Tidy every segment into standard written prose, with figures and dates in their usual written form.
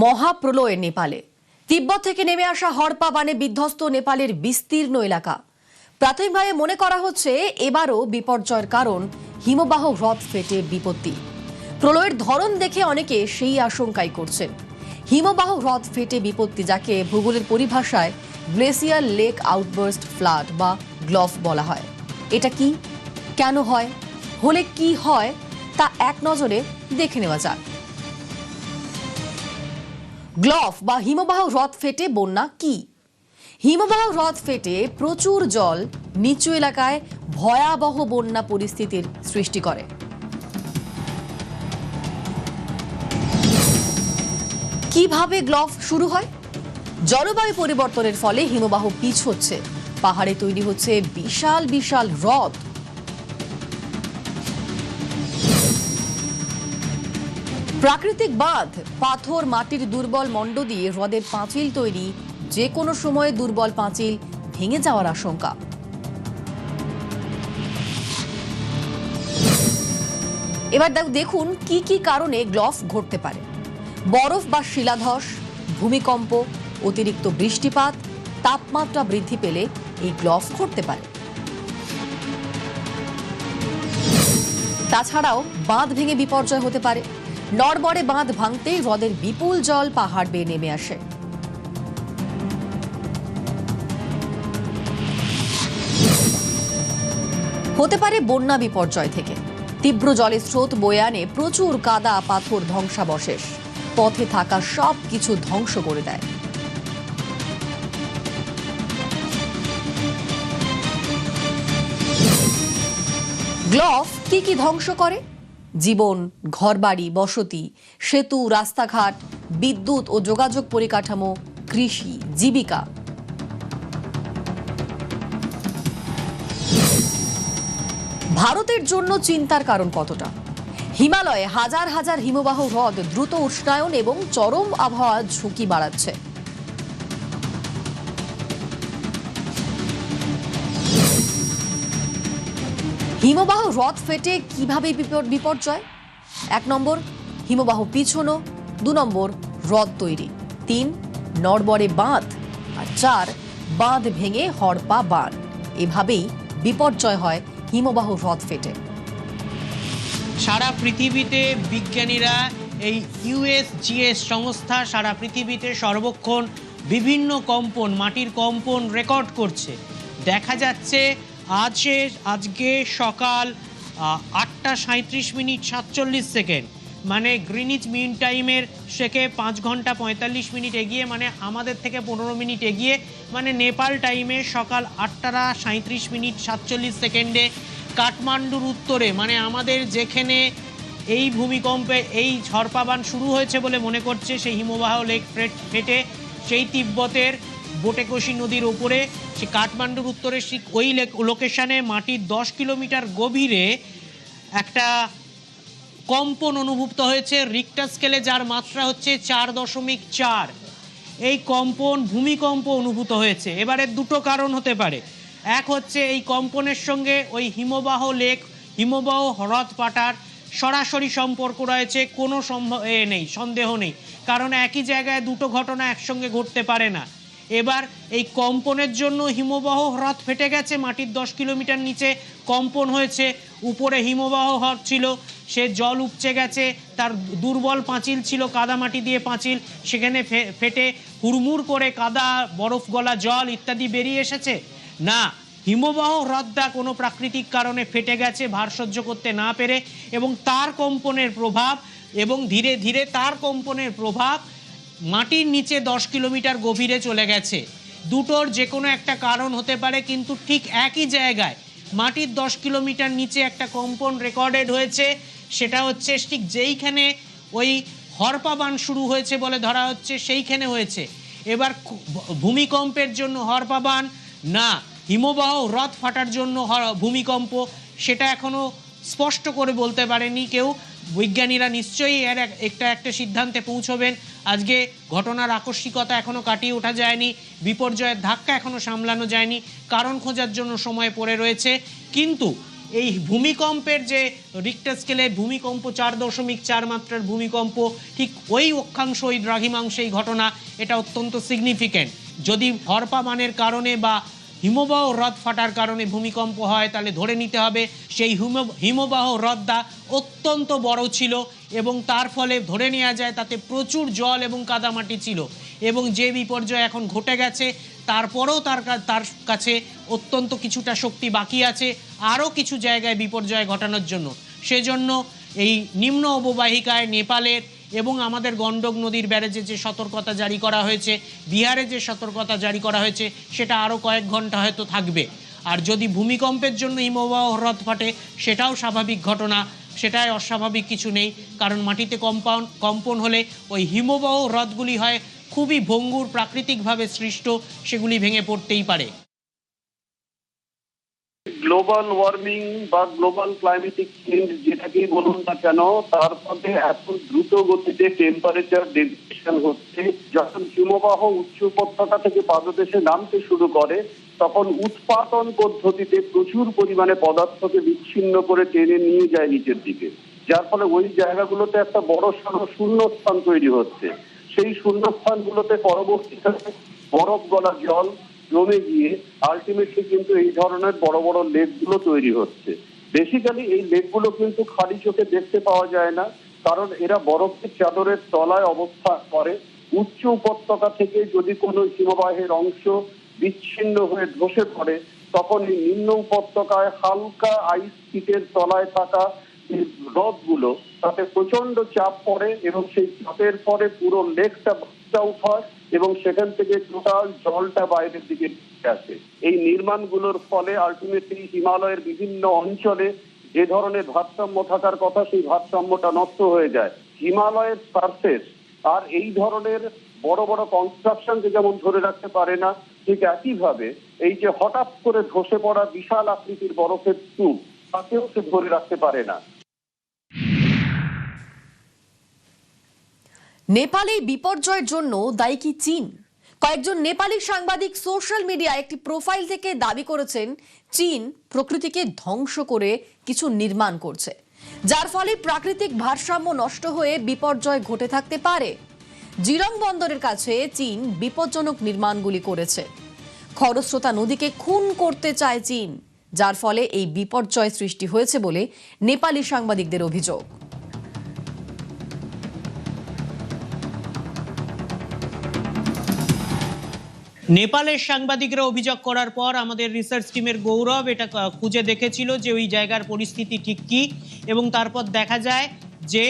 মহাপ্রলয় নেপালে তিব্বত থেকে নেমে আসা হড়পা বানে বিধ্বস্ত নেপালের বিস্তীর্ণ এলাকা। প্রাথমিকভাবে মনে করা হচ্ছে এবারও বিপর্যয়ের কারণ হিমবাহ হ্রদ ফেটে বিপত্তি। প্রলয়ের ধরন দেখে অনেকে সেই আশঙ্কাই করছেন। হিমবাহ হ্রদ ফেটে বিপত্তি, যাকে ভূগোলের পরিভাষায় গ্লেসিয়ার লেক আউটবার্স্ট ফ্লাড বা গ্লফ বলা হয়। এটা কি, কেন হয়, হলে কি হয়, তা এক নজরে দেখে নেওয়া যাক। গ্লফ বা হিমবাহ হ্রদ ফেটে বন্যা কি? হিমবাহ হ্রদ ফেটে প্রচুর জল নিচু এলাকায় ভয়াবহ বন্যা পরিস্থিতির সৃষ্টি করে। কিভাবে গ্লফ শুরু হয়? জলবায়ু পরিবর্তনের ফলে হিমবাহ পিছ হচ্ছে, পাহাড়ে তৈরি হচ্ছে বিশাল বিশাল হ্রদ। প্রাকৃতিক বাঁধ, পাথর, মাটির দুর্বল মণ্ড দিয়ে হ্রদের পাঁচিল তৈরি, যে কোনো সময়ে দুর্বল পাঁচিল ভেঙে যাওয়ার আশঙ্কা। এবার দেখুন কি কি কারণে গ্লফ ঘটতে পারে। বরফ বা শিলাধস, ভূমিকম্প, অতিরিক্ত বৃষ্টিপাত, তাপমাত্রা বৃদ্ধি পেলে এই গ্লফ ঘটতে পারে। তাছাড়াও বাঁধ ভেঙে বিপর্যয় হতে পারে। নড়বড়ে বাঁধ ভাঙতেই হ্রদের বিপুল জল পাহাড় বেয়ে নেমে আসে। হতে পারে বন্যা বিপর্যয় থেকে। তীব্র জলের স্রোত বয়ে আনে প্রচুর কাদা, পাথর, ধ্বংসাবশেষ, পথে থাকা সব কিছু ধ্বংস করে দেয়। গ্লফ কি কি ধ্বংস করে? জীবন, ঘরবাড়ি, বসতি, সেতু, রাস্তাঘাট, বিদ্যুৎ ও যোগাযোগ পরিকাঠামো, কৃষি, জীবিকা। ভারতের জন্য চিন্তার কারণ কতটা? হিমালয়ে হাজার হাজার হিমবাহ হ্রদ দ্রুত উষ্ণায়ন এবং চরম আবহাওয়ার ঝুঁকি বাড়াচ্ছে। হিমবাহ হ্রদ ফেটে কিভাবে বিপর্যয়? 1 নম্বর, হিমবাহ পিছনো। 2 নম্বর, হ্রদ তৈরি। 3, নড়বড়ে বাঁধ। আর 4, বাঁধ ভেঙে হড়পা বান। এভাবেই বিপর্যয় হয় হিমবাহ হ্রদ ফেটে। সারা পৃথিবীতে বিজ্ঞানীরা, এই ইউএসজিএস সংস্থা সারা পৃথিবীতে সর্বক্ষণ বিভিন্ন কম্পন, মাটির কম্পন রেকর্ড করছে। দেখা যাচ্ছে আজকে সকাল 8টা 37 মিনিট 47 সেকেন্ড, মানে গ্রিনিচ মিন টাইমের থেকে 5 ঘন্টা 45 মিনিট এগিয়ে, মানে আমাদের থেকে 15 মিনিট এগিয়ে, মানে নেপাল টাইমে সকাল 8টা 37 মিনিট 47 সেকেন্ডে কাঠমান্ডুর উত্তরে, মানে আমাদের যেখানে এই ভূমিকম্পে এই ঝড়পাবান শুরু হয়েছে বলে মনে করছে, সেই হিমবাহ লেক ফেটে সেই তিব্বতের বোটেকোশি নদীর ওপরে, সে কাঠমান্ডুর উত্তরে ওই লোকেশনে মাটির 10 কিলোমিটার গভীরে একটা কম্পন অনুভূত হয়েছে রিক্টার স্কেলে, যার মাত্রা হচ্ছে 4.4। এই কম্পন ভূমিকম্প অনুভূত হয়েছে। এবারে দুটো কারণ হতে পারে। এক হচ্ছে এই কম্পনের সঙ্গে ওই হিমবাহ হ্রদ ফাটার সরাসরি সম্পর্ক রয়েছে, কোনো সন্দেহ নেই, কারণ একই জায়গায় দুটো ঘটনা একসঙ্গে ঘটতে পারে না। এবার এই কম্পনের জন্য হিমবাহ হ্রদ ফেটে গেছে, মাটির 10 কিলোমিটার নিচে কম্পন হয়েছে, উপরে হিমবাহ হ্রদ ছিল, সে জল উপচে গেছে, তার দুর্বল পাঁচিল ছিল, কাদামাটি দিয়ে পাঁচিল, সেখানে ফেটে হুড়মুড় করে কাদা, বরফ গলা জল ইত্যাদি বেরিয়ে এসেছে। না, হিমবাহ হ্রদটা কোনো প্রাকৃতিক কারণে ফেটে গেছে, ভার সহ্য করতে না পেরে, এবং তার কম্পনের প্রভাব, এবং ধীরে ধীরে তার কম্পনের প্রভাব মাটির নিচে 10 কিলোমিটার গভীরে চলে গেছে। দুটোর যে কোনো একটা কারণ হতে পারে, কিন্তু ঠিক একই জায়গায় মাটির 10 কিলোমিটার নিচে একটা কম্পন রেকর্ডেড হয়েছে। সেটা হচ্ছে ঠিক যেইখানে ওই হড়পা বান শুরু হয়েছে বলে ধরা হচ্ছে, সেইখানে হয়েছে। এবার ভূমিকম্পের জন্য হড়পা বান না হিমবাহ হ্রদ ফাটার জন্য ভূমিকম্প, সেটা এখনো স্পষ্ট করে বলতে পারেনি কেউ। বিজ্ঞানীরা নিশ্চয়ই এর একটা সিদ্ধান্তে পৌঁছবেন। আজকে ঘটনার আকস্মিকতা এখনো কাটিয়ে ওঠা যায়নি, বিপর্যয়ের ধাক্কা এখনো সামলানো যায়নি, কারণ খোঁজার জন্য সময় পড়ে রয়েছে। কিন্তু এই ভূমিকম্পের যে রিক্টার স্কেলে ভূমিকম্প 4.4 মাত্রার ভূমিকম্প, ঠিক ওই অক্ষাংশ ওই দ্রাঘিমাংশে এই ঘটনা, এটা অত্যন্ত সিগনিফিক্যান্ট। যদি হরপা মানের কারণে বা হিমবাহ হ্রদ ফাটার কারণে ভূমিকম্প হয়, তাহলে ধরে নিতে হবে সেই হিমবাহ হ্রদটা অত্যন্ত বড় ছিল এবং তার ফলে ধরে নেওয়া যায় তাতে প্রচুর জল এবং কাদামাটি ছিল। এবং যে বিপর্যয় এখন ঘটে গেছে, তারপরেও তার কাছে অত্যন্ত কিছুটা শক্তি বাকি আছে আরও কিছু জায়গায় বিপর্যয় ঘটানোর জন্য। সেজন্য এই নিম্ন অববাহিকায় নেপালের এবং আমাদের গণ্ডক নদীর ব্যারেজে যে সতর্কতা জারি করা হয়েছে, বিহারে যে সতর্কতা জারি করা হয়েছে, সেটা আরও কয়েক ঘন্টা হয়তো থাকবে। আর যদি ভূমিকম্পের জন্য হিমবাহ হ্রদ ফাটে, সেটাও স্বাভাবিক ঘটনা, সেটাই অস্বাভাবিক কিছু নেই। কারণ মাটিতে কম্পন হলে ওই হিমবাহ হ্রদগুলি হয় খুবই ভঙ্গুর, প্রাকৃতিকভাবে সৃষ্ট, সেগুলি ভেঙে পড়তেই পারে। গ্লোবাল ওয়ার্মিং বা গ্লোবাল ক্লাইমেটিক চেঞ্জ যেটাকেই বলুন না কেন, তার ফলে এত দ্রুত গতিতে টেম্পারেচার ডেভিয়েশন হচ্ছে। যখন হিমবাহ উচ্চ উপত্যকা থেকে পাদদেশে নামতে শুরু করে, তখন উৎপাদন পদ্ধতিতে প্রচুর পরিমাণে পদার্থকে বিচ্ছিন্ন করে টেনে নিয়ে যায় নিচের দিকে, যার ফলে ওই জায়গাগুলোতে একটা বড় সড়ো শূন্যস্থান তৈরি হচ্ছে। সেই শূন্যস্থানগুলোতে পরবর্তীকালে বরফ গলা জল জমে গিয়ে আলটিমেটলি কিন্তু এই ধরনের বড় বড় লেকগুলো তৈরি হচ্ছে। বেসিক্যালি এই লেকগুলো কিন্তু খালি চোখে দেখতে পাওয়া যায় না, কারণ এরা বরফের চাদরের তলায় অবস্থান করে। উচ্চ উপত্যকা থেকে যদি কোনো হিমবাহের অংশ বিচ্ছিন্ন হয়ে ধসে পড়ে, তখন এই নিম্ন উপত্যকায় হালকা আইস শিটের তলায় থাকা হ্রদগুলো তাতে প্রচন্ড চাপ পড়ে এবং সেই চাপের পরে পুরো লেকটা আউট হয় এবং সেখান থেকে টোটাল জলটা বাইরের দিকে আসে। এই নির্মাণগুলোর ফলে আলটিমেটলি হিমালয়ের বিভিন্ন অঞ্চলে যে ধরনের ভারসাম্য থাকার কথা, সেই ভারসাম্যটা নষ্ট হয়ে যায়। হিমালয়ের সারফেস আর এই ধরনের বড় বড় কনস্ট্রাকশনকে যেমন ধরে রাখতে পারে না, ঠিক একইভাবে এই যে হঠাৎ করে ধসে পড়া বিশাল আকৃতির বরফের স্তূপ, তাকেও সে ধরে রাখতে পারে না। নেপালে বিপর্যয়ের জন্য দায়ী কি চীন? কয়েকজন নেপালি সাংবাদিক সোশ্যাল মিডিয়ায় একটি প্রোফাইল থেকে দাবি করেছেন চীন প্রকৃতিকে ধ্বংস করে কিছু নির্মাণ করছে, যার ফলে প্রাকৃতিক ভারসাম্য নষ্ট হয়ে বিপর্যয় ঘটে থাকতে পারে। জিরং বন্দরের কাছে চীন বিপজ্জনক নির্মাণগুলি করেছে। খরস্রোতা নদীকে খুন করতে চায় চীন, যার ফলে এই বিপর্যয় সৃষ্টি হয়েছে বলে নেপালি সাংবাদিকদের অভিযোগ। নেপালের সাংবাদিকরা অভিযোগ করার পর আমাদের রিসার্চ টিমের গৌরব এটা খুঁজে দেখেছিল যে ওই জায়গার পরিস্থিতি ঠিক কি, এবং তারপর দেখা যায় যে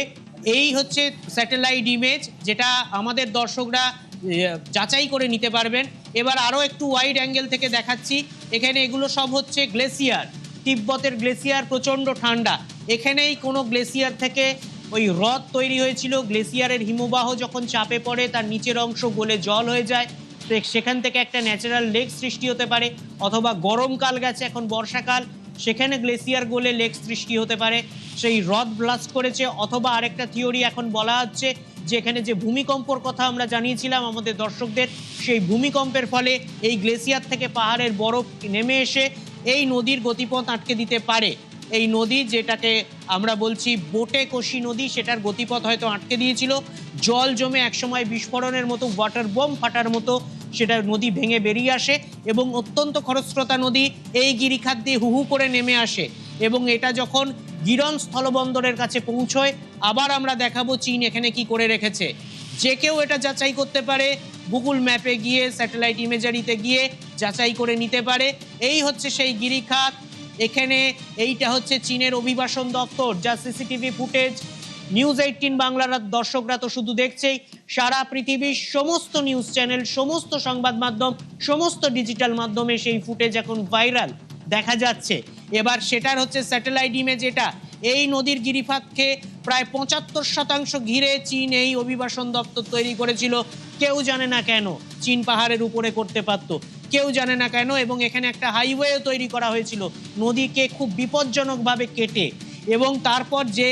এই হচ্ছে স্যাটেলাইট ইমেজ, যেটা আমাদের দর্শকরা যাচাই করে নিতে পারবেন। এবার আরও একটু ওয়াইড অ্যাঙ্গেল থেকে দেখাচ্ছি। এখানে এগুলো সব হচ্ছে গ্লেসিয়ার, তিব্বতের গ্লেসিয়ার, প্রচণ্ড ঠান্ডা। এখানেই কোনো গ্লেসিয়ার থেকে ওই হ্রদ তৈরি হয়েছিল। গ্লেসিয়ারের হিমবাহ যখন চাপে পড়ে তার নিচের অংশ গলে জল হয়ে যায়, সেখান থেকে একটা ন্যাচারাল লেক সৃষ্টি হতে পারে। অথবা গরমকাল গেছে, এখন বর্ষাকাল, সেখানে গ্লেসিয়ার গলে লেক সৃষ্টি হতে পারে, সেই হ্রদ ব্লাস্ট করেছে। অথবা আরেকটা থিওরি এখন বলা হচ্ছে যে এখানে যে ভূমিকম্পর কথা আমরা জানিয়েছিলাম আমাদের দর্শকদের, সেই ভূমিকম্পের ফলে এই গ্লেসিয়ার থেকে পাহাড়ের বরফ নেমে এসে এই নদীর গতিপথ আটকে দিতে পারে। এই নদী, যেটাকে আমরা বলছি বোটে কোশি নদী, সেটার গতিপথ হয়তো আটকে দিয়েছিল। জল জমে একসময় বিস্ফোরণের মতো, ওয়াটার বোম ফাটার মতো সেটা নদী ভেঙে বেরিয়ে আসে এবং অত্যন্ত খরস্রোতা নদী এই গিরিখাত দিয়ে হু হু করে নেমে আসে। এবং এটা যখন গিরন স্থলবন্দরের কাছে পৌঁছয়, আবার আমরা দেখাবো চীন এখানে কি করে রেখেছে। যে কেউ এটা যাচাই করতে পারে, গুগল ম্যাপে গিয়ে, স্যাটেলাইট ইমেজারিতে গিয়ে যাচাই করে নিতে পারে। এই হচ্ছে সেই গিরিখাত। এখানে এইটা হচ্ছে চীনের অভিবাসন দপ্তর, যা সিসিটিভি ফুটেজ নিউজ 18 বাংলার দর্শকরা তো শুধু দেখছেই, সারা পৃথিবীর সমস্ত নিউজ চ্যানেল, সমস্ত সংবাদ মাধ্যম, সমস্ত ডিজিটাল মাধ্যমে সেই ফুটেজ এখন ভাইরাল দেখা যাচ্ছে। এবার সেটার হচ্ছে স্যাটেলাইট ইমেজ। এটা এই নদীর গিরিখাতকে প্রায় 75% ঘিরে চীন এই অভিবাসন দপ্তর তৈরি করেছিল। কেউ জানে না কেন চীন পাহাড়ের উপরে করতে পারতো, কেউ জানে না কেন। এবং এখানে একটা হাইওয়ে তৈরি করা হয়েছিল নদীকে খুব বিপজ্জনকভাবে কেটে। এবং তারপর যে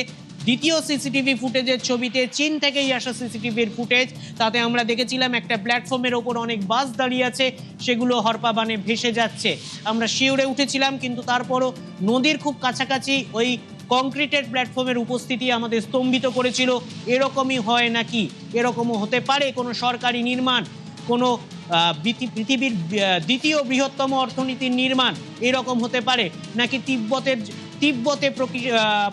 দ্বিতীয় সিসিটিভি ফুটেজের ছবিতে চীন থেকেই আসা সিসিটিভির ফুটেজ, তাতে আমরা দেখেছিলাম একটা প্ল্যাটফর্মের ওপর অনেক বাস দাঁড়িয়ে আছে, সেগুলো হরপা বানে ভেসে যাচ্ছে। আমরা শিউরে উঠেছিলাম, কিন্তু তারপরও নদীর খুব কাছাকাছি ওই কংক্রিটেড প্ল্যাটফর্মের উপস্থিতি আমাদের স্তম্ভিত করেছিল। এরকমই হয় নাকি, এরকমও হতে পারে কোনো সরকারি নির্মাণ, কোনো পৃথিবীর দ্বিতীয় বৃহত্তম অর্থনীতির নির্মাণ, এরকম হতে পারে নাকি তিব্বতে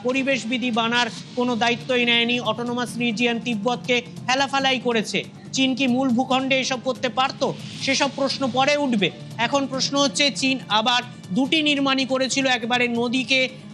পরিবেশবিধি বানার কোনো দায়িত্বই নেয়নি, অটোনোমাস রিজিয়ন তিব্বতকে হেলাফেলাই করেছে। চীন কি মূল ভূখণ্ডে এসব করতে পারতো? সেসব প্রশ্ন পরে উঠবে। এখন প্রশ্ন হচ্ছে, চীন আবার দুটি নির্মাণই করেছিল একবারে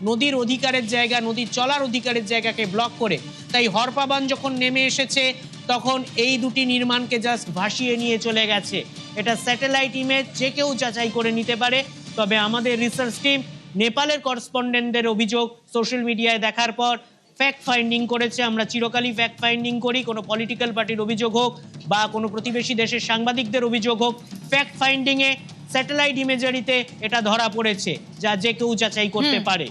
নদীর অধিকারের জায়গা, নদীর চলার অধিকারের জায়গাকে ব্লক করে। তাই হরপা বান যখন নেমে এসেছে তখন এই দুটি নির্মাণকে জাস্ট ভাসিয়ে নিয়ে চলে গেছে। এটা স্যাটেলাইট ইমেজ, যে কেউ যাচাই করে নিতে পারে। তবে আমাদের রিসার্চ টিম নেপালের করেসপন্ডেন্টদের অভিযোগ সোশ্যাল মিডিয়ায় দেখার পর ফ্যাক্ট ফাইন্ডিং করেছে। আমরা চিরকালই ফ্যাক্ট ফাইন্ডিং করি, কোনো পলিটিক্যাল পার্টির অভিযোগ হোক বা কোনো প্রতিবেশী দেশের সাংবাদিকদের অভিযোগ হোক, ফ্যাক্ট ফাইন্ডিংয়ে স্যাটেলাইট ইমেজারিতে এটা ধরা পড়েছে, যা যে কেউ যাচাই করতে পারে।